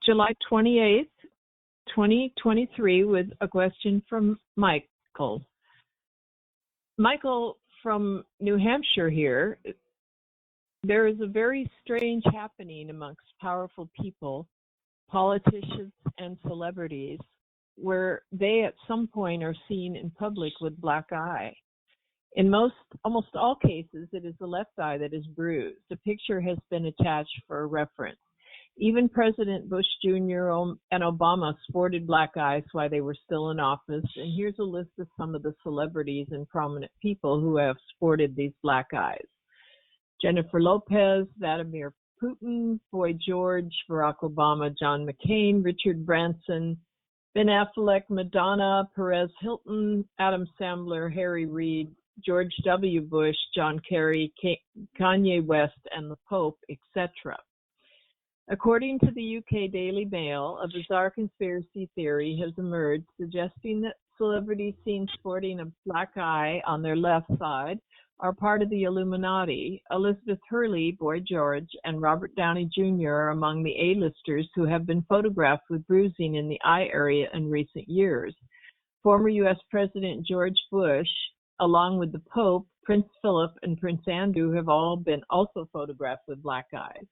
July 28th, 2023, with a question from Michael. Michael from New Hampshire here. There is a very strange happening amongst powerful people, politicians and celebrities, where they at some point are seen in public with black eye. In almost all cases, it is the left eye that is bruised. A picture has been attached for reference. Even President Bush Jr. and Obama sported black eyes while they were still in office. And here's a list of some of the celebrities and prominent people who have sported these black eyes: Jennifer Lopez, Vladimir Putin, Boy George, Barack Obama, John McCain, Richard Branson, Ben Affleck, Madonna, Perez Hilton, Adam Sandler, Harry Reid, George W. Bush, John Kerry, Kanye West, and the Pope, etc. According to the UK Daily Mail, a bizarre conspiracy theory has emerged suggesting that celebrities seen sporting a black eye on their left side are part of the Illuminati. Elizabeth Hurley, Boy George, and Robert Downey Jr. are among the A-listers who have been photographed with bruising in the eye area in recent years. Former U.S. President George Bush, along with the Pope, Prince Philip, and Prince Andrew, have all been also photographed with black eyes.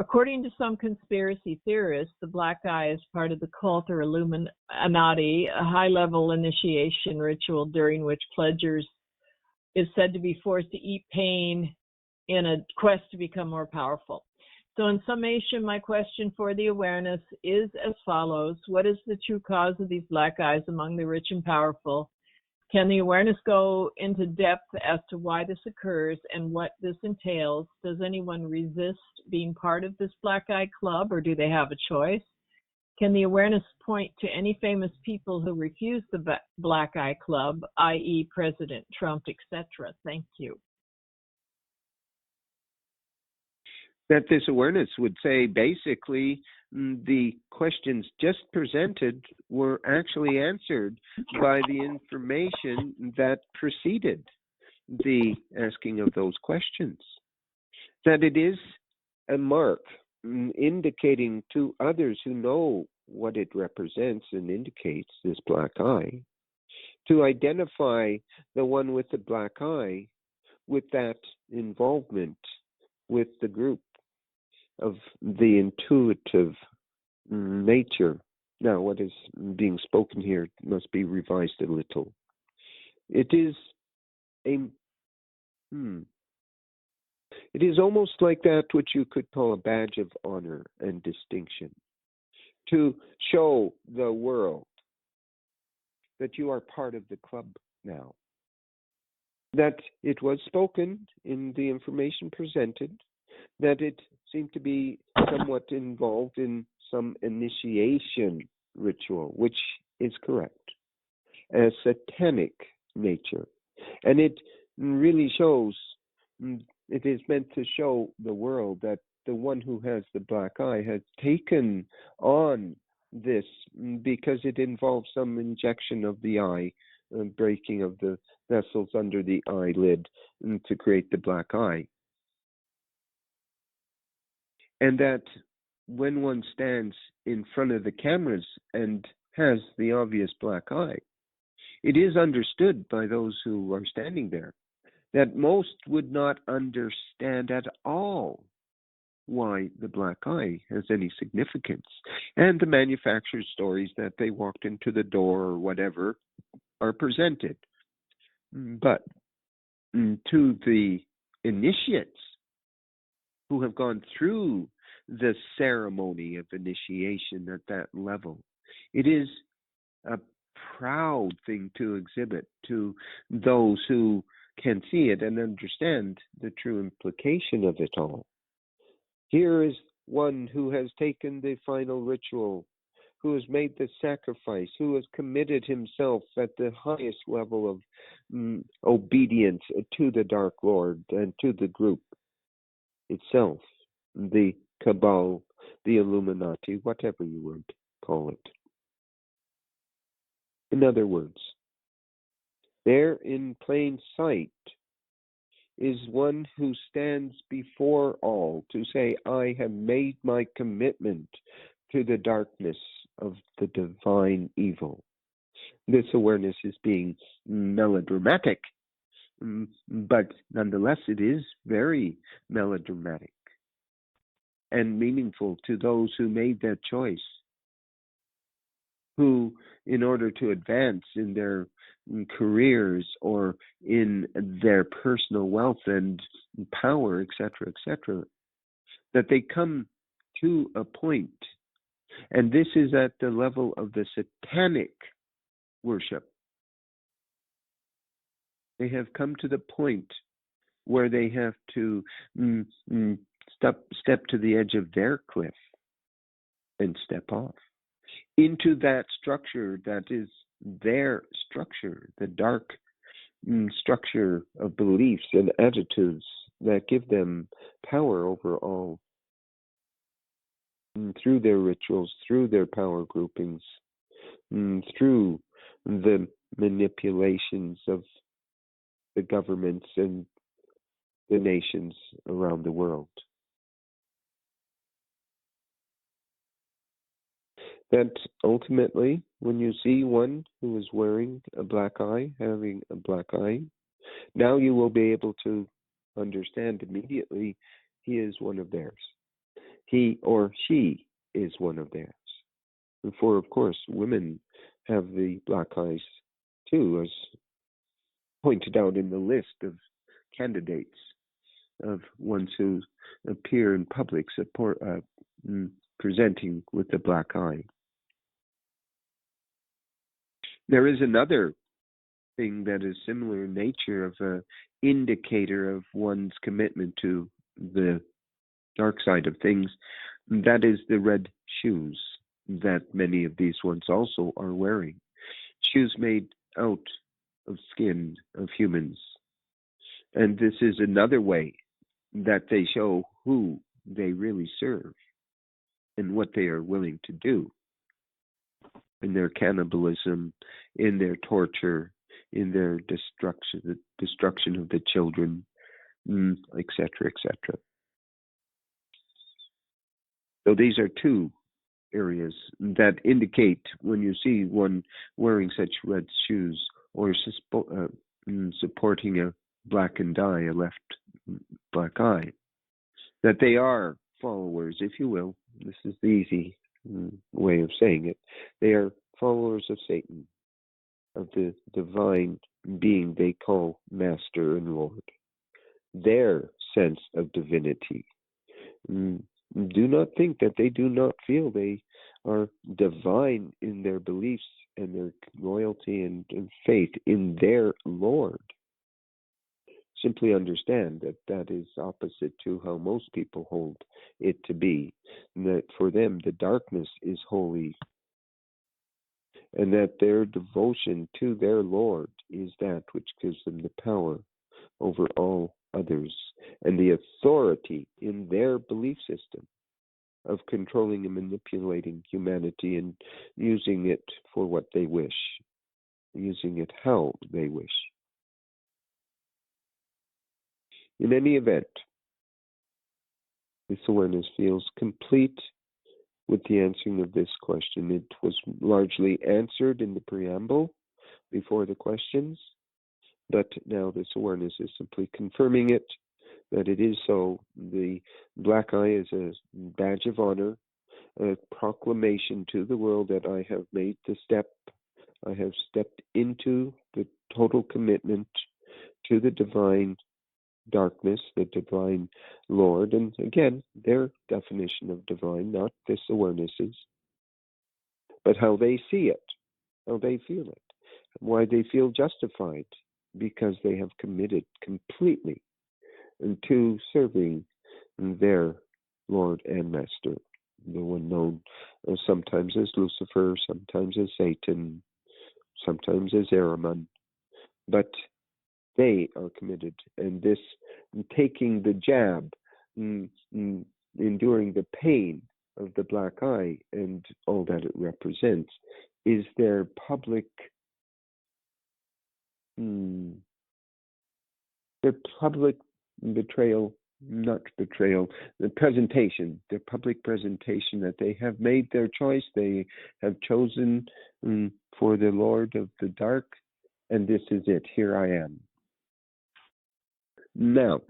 According to some conspiracy theorists, the black eye is part of the cult or Illuminati, a high-level initiation ritual during which pledgers is said to be forced to eat pain in a quest to become more powerful. So in summation, my question for the awareness is as follows: what is the true cause of these black eyes among the rich and powerful? Can the awareness go into depth as to why this occurs and what this entails? Does anyone resist being part of this black eye club, or do they have a choice? Can the awareness point to any famous people who refuse the black eye club, i.e. President Trump, etc.? Thank you. That this awareness would say basically the questions just presented were actually answered by the information that preceded the asking of those questions. That it is a mark indicating to others who know what it represents and indicates, this black eye, to identify the one with the black eye with that involvement with the group of the intuitive nature. Now, what is being spoken here must be revised a little. It is it is almost like that which you could call a badge of honor and distinction, to show the world that you are part of the club now. That it was spoken in the information presented, that it seemed to be somewhat involved in some initiation ritual, which is correct, a satanic nature. And it really shows, it is meant to show the world that the one who has the black eye has taken on this because it involves some injection of the eye, breaking of the vessels under the eyelid to create the black eye. And that when one stands in front of the cameras and has the obvious black eye, it is understood by those who are standing there that most would not understand at all why the black eye has any significance. And the manufacturer's stories that they walked into the door or whatever are presented. But to the initiates who have gone through the ceremony of initiation at that level, it is a proud thing to exhibit to those who can see it and understand the true implication of it all. Here is one who has taken the final ritual, who has made the sacrifice, who has committed himself at the highest level of obedience to the Dark Lord and to the group itself, the Cabal, the Illuminati, whatever you would call it. In other words, there in plain sight is one who stands before all to say, I have made my commitment to the darkness of the divine evil. This awareness is being melodramatic, but nonetheless it is very melodramatic and meaningful to those who made that choice, who, in order to advance in their careers or in their personal wealth and power, etc., etc., that they come to a point, and this is at the level of the satanic worship. They have come to the point where they have to step to the edge of their cliff and step off into that structure that is their structure, the dark structure of beliefs and attitudes that give them power over all, through their rituals, through their power groupings, through the manipulations of the governments and the nations around the world. That ultimately, when you see one who is wearing a black eye, having a black eye, now you will be able to understand immediately he is one of theirs. He or she is one of theirs. And for, of course, women have the black eyes too, as pointed out in the list of candidates, of ones who appear in public presenting with the black eye. There is another thing that is similar in nature, of an indicator of one's commitment to the dark side of things. That is the red shoes that many of these ones also are wearing. Shoes made out of skin of humans. And this is another way that they show who they really serve and what they are willing to do in their cannibalism, in their torture, in their destruction of the children, etc., etc. So these are two areas that indicate, when you see one wearing such red shoes or supporting a blackened eye, a left black eye, that they are followers, if you will. This is the easy way of saying it. They are followers of Satan, of the divine being they call Master and Lord. Their sense of divinity. Do not think that they do not feel they are divine in their beliefs and their loyalty and faith in their Lord. Simply understand that that is opposite to how most people hold it to be. And that for them, the darkness is holy. And that their devotion to their Lord is that which gives them the power over all others and the authority in their belief system of controlling and manipulating humanity and using it for what they wish, using it how they wish. In any event, this awareness feels complete with the answering of this question. It was largely answered in the preamble before the questions, but now this awareness is simply confirming it, that it is so. The black eye is a badge of honor, a proclamation to the world that I have made the step. I have stepped into the total commitment to the divine darkness, the divine Lord. And again, their definition of divine, not this awareness's, but how they see it, how they feel it, why they feel justified, because they have committed completely to serving their Lord and Master, the one known sometimes as Lucifer, sometimes as Satan, sometimes as Ahriman, but they are committed. And this taking the jab, enduring the pain of the black eye and all that it represents, is their public betrayal not betrayal, the presentation, the public presentation that they have made their choice. They have chosen for the Lord of the dark, and this is it. Here I am. Now,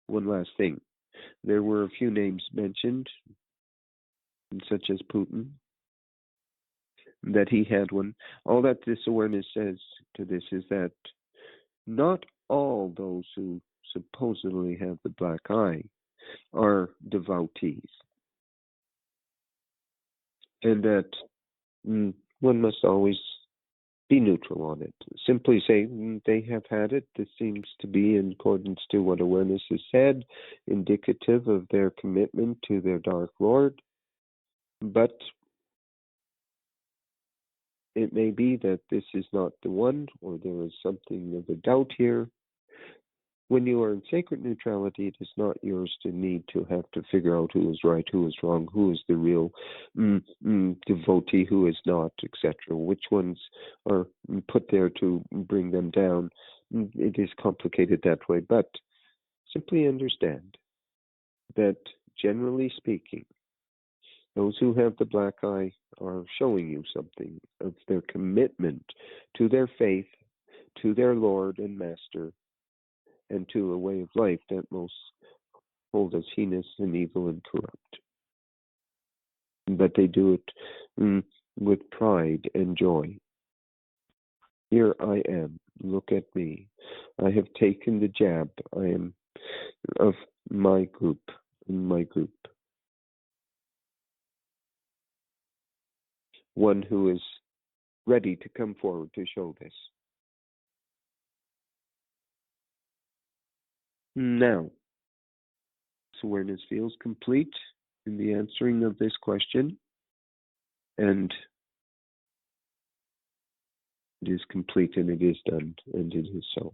one last thing. There were a few names mentioned, such as Putin, that he had one. All that this awareness says to this is that not all those who supposedly have the black eye are devotees, and that one must always be neutral on it. Simply say they have had it. This seems to be in accordance to what awareness has said, indicative of their commitment to their Dark Lord. But it may be that this is not the one, or there is something of a doubt here. When you are in sacred neutrality, it is not yours to need to have to figure out who is right, who is wrong, who is the real devotee, who is not, etc. Which ones are put there to bring them down. It is complicated that way, but simply understand that generally speaking, those who have the black eye are showing you something of their commitment to their faith, to their Lord and Master, and to a way of life that most hold as heinous and evil and corrupt. But they do it with pride and joy. Here I am, look at me. I have taken the jab. I am of my group, in my group. One who is ready to come forward to show this. Now, this awareness feels complete in the answering of this question, and it is complete, and it is done, and it is so.